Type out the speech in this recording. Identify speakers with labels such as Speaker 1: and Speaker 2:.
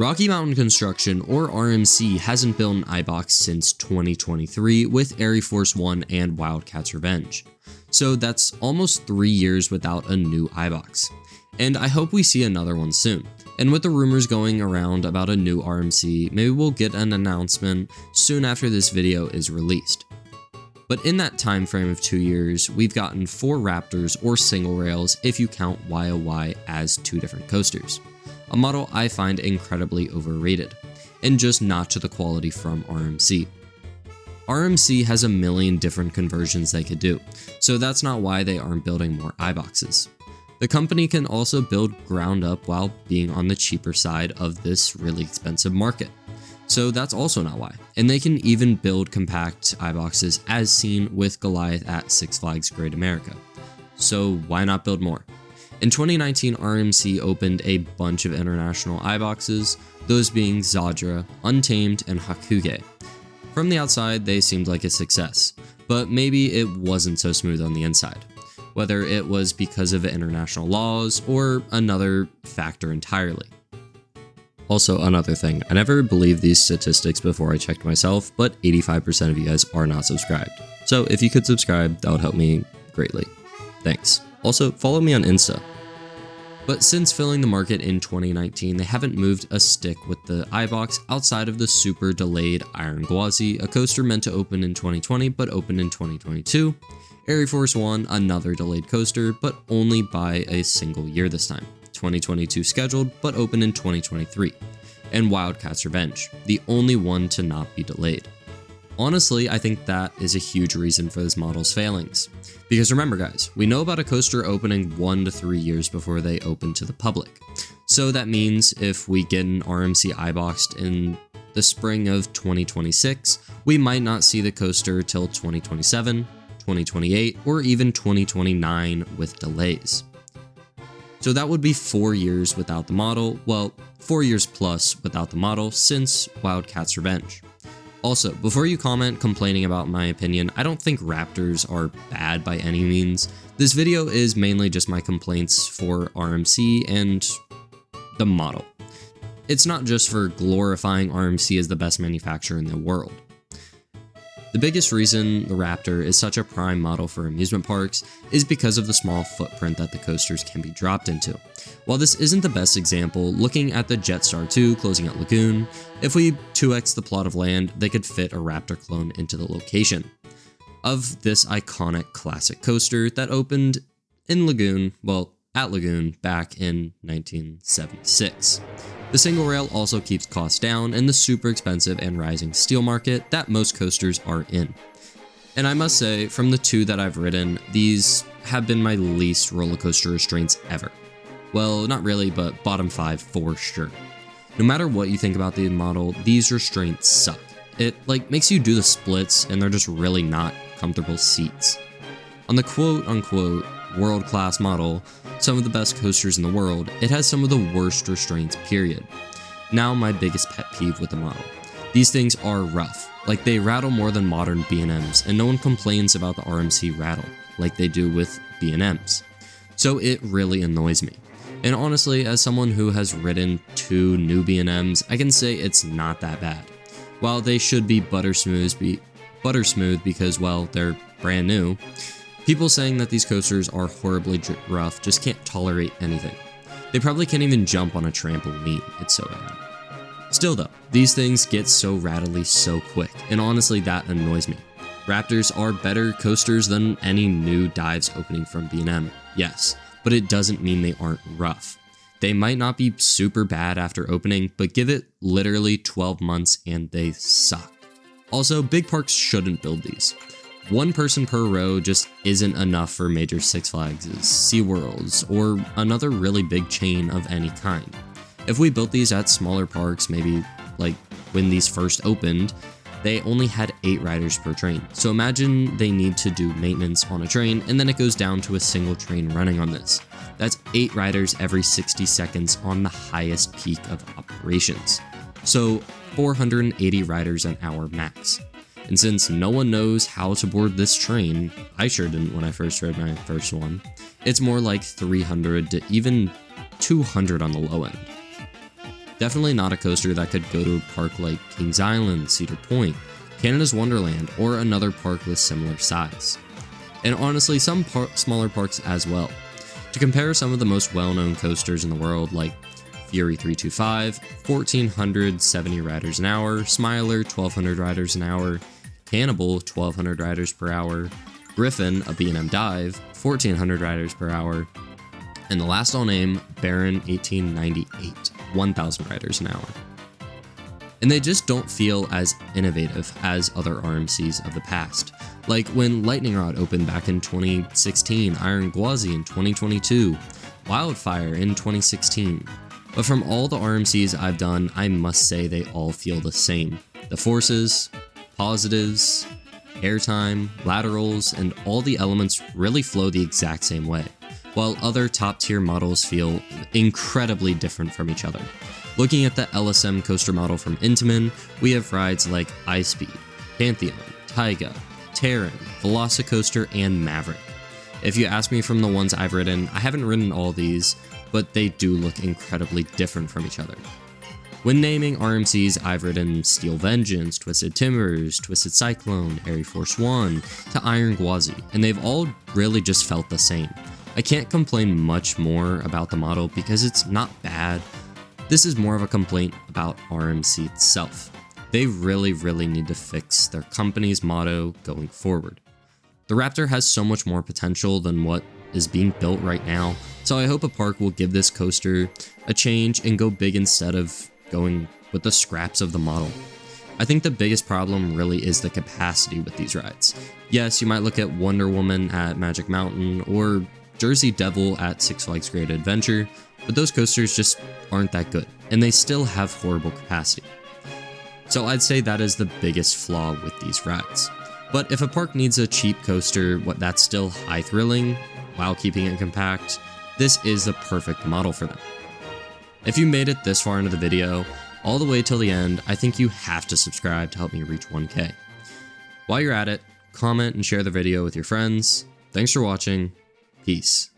Speaker 1: Rocky Mountain Construction, or RMC, hasn't built an Ibox since 2023 with ArieForce 1 and Wildcat's Revenge. So that's almost 3 years without a new Ibox. And I hope we see another one soon. And with the rumors going around about a new RMC, maybe we'll get an announcement soon after this video is released. But in that time frame of 2 years, we've gotten 4 Raptors or single rails if you count YOY as 2 different coasters. A model I find incredibly overrated, and just not to the quality from RMC. RMC has a million different conversions they could do, so that's not why they aren't building more Iboxes. The company can also build ground up while being on the cheaper side of this really expensive market. So that's also not why. And they can even build compact Iboxes as seen with Goliath at Six Flags Great America. So why not build more? In 2019, RMC opened a bunch of international Iboxes, those being Zadra, Untamed, and Hakuge. From the outside, they seemed like a success, but maybe it wasn't so smooth on the inside. Whether it was because of international laws or another factor entirely. Also, another thing, I never believed these statistics before I checked myself, but 85% of you guys are not subscribed. So if you could subscribe, that would help me greatly. Thanks. Also, follow me on Insta. But since filling the market in 2019, they haven't moved a stick with the Ibox outside of the super delayed Iron Gwazi, a coaster meant to open in 2020 but opened in 2022. ArieForce 1, another delayed coaster, but only by a single year this time. 2022 scheduled, but opened in 2023. And Wildcat's Revenge, the only one to not be delayed. Honestly, I think that is a huge reason for this model's failings. Because remember guys, we know about a coaster opening 1 to 3 years before they open to the public. So that means if we get an RMC Iboxed in the spring of 2026, we might not see the coaster till 2027, 2028, or even 2029 with delays. So that would be 4 years without the model, well, 4 years plus without the model since Wildcat's Revenge. Also, before you comment complaining about my opinion, I don't think Raptors are bad by any means. This video is mainly just my complaints for RMC and the model. It's not just for glorifying RMC as the best manufacturer in the world. The biggest reason the Raptor is such a prime model for amusement parks is because of the small footprint that the coasters can be dropped into. While this isn't the best example, looking at the Jetstar 2 closing at Lagoon, if we 2x the plot of land, they could fit a Raptor clone into the location of this iconic classic coaster that opened in Lagoon, well, at Lagoon back in 1976. The single rail also keeps costs down in the super expensive and rising steel market that most coasters are in. And I must say, from the 2 that I've ridden, these have been my least roller coaster restraints ever. Well, not really, but bottom 5 for sure. No matter what you think about the model, these restraints suck. It makes you do the splits and they're just really not comfortable seats. On the quote-unquote world-class model, some of the best coasters in the world, it has some of the worst restraints, period. Now my biggest pet peeve with the model. These things are rough, they rattle more than modern B&Ms, and no one complains about the RMC rattle, like they do with B&Ms. So it really annoys me. And honestly, as someone who has ridden 2 new B&Ms, I can say it's not that bad. While they should be butter smooth because, well, they're brand new, people saying that these coasters are horribly rough just can't tolerate anything. They probably can't even jump on a trampoline, it's so bad. Still though, these things get so rattly so quick, and honestly that annoys me. Raptors are better coasters than any new dives opening from B&M, yes, but it doesn't mean they aren't rough. They might not be super bad after opening, but give it literally 12 months and they suck. Also, big parks shouldn't build these. 1 person per row just isn't enough for major Six Flags, SeaWorlds, or another really big chain of any kind. If we built these at smaller parks, maybe when these first opened, they only had 8 riders per train. So imagine they need to do maintenance on a train and then it goes down to a single train running on this. That's 8 riders every 60 seconds on the highest peak of operations. So 480 riders an hour max. And since no one knows how to board this train, I sure didn't when I first read my first one, it's more like 300 to even 200 on the low end. Definitely not a coaster that could go to a park like Kings Island, Cedar Point, Canada's Wonderland, or another park with similar size. And honestly, some smaller parks as well. To compare some of the most well-known coasters in the world, like Fury 325, 1470 riders an hour, Smiler 1200 riders an hour, Cannibal 1200 riders per hour, Griffin, a B&M dive, 1400 riders per hour, and the last I'll name, Baron 1898, 1000 riders an hour. And they just don't feel as innovative as other RMCs of the past. Like when Lightning Rod opened back in 2016, Iron Gwazi in 2022, Wildfire in 2016. But from all the RMCs I've done, I must say they all feel the same. The forces, positives, airtime, laterals, and all the elements really flow the exact same way, while other top-tier models feel incredibly different from each other. Looking at the LSM coaster model from Intamin, we have rides like iSpeed, Pantheon, Taiga, Terran, Velocicoaster, and Maverick. If you ask me from the ones I've ridden, I haven't ridden all these, but they do look incredibly different from each other. When naming RMCs, I've ridden Steel Vengeance, Twisted Timbers, Twisted Cyclone, ArieForce 1, to Iron Gwazi, and they've all really just felt the same. I can't complain much more about the model because it's not bad. This is more of a complaint about RMC itself. They really need to fix their company's motto going forward. The Raptor has so much more potential than what is being built right now, so I hope a park will give this coaster a change and go big instead of going with the scraps of the model. I think the biggest problem really is the capacity with these rides. Yes, you might look at Wonder Woman at Magic Mountain or Jersey Devil at Six Flags Great Adventure, but those coasters just aren't that good, and they still have horrible capacity. So I'd say that is the biggest flaw with these rides. But if a park needs a cheap coaster that's still high thrilling while keeping it compact, this is the perfect model for them. If you made it this far into the video, all the way till the end, I think you have to subscribe to help me reach 1K. While you're at it, comment and share the video with your friends. Thanks for watching. Peace.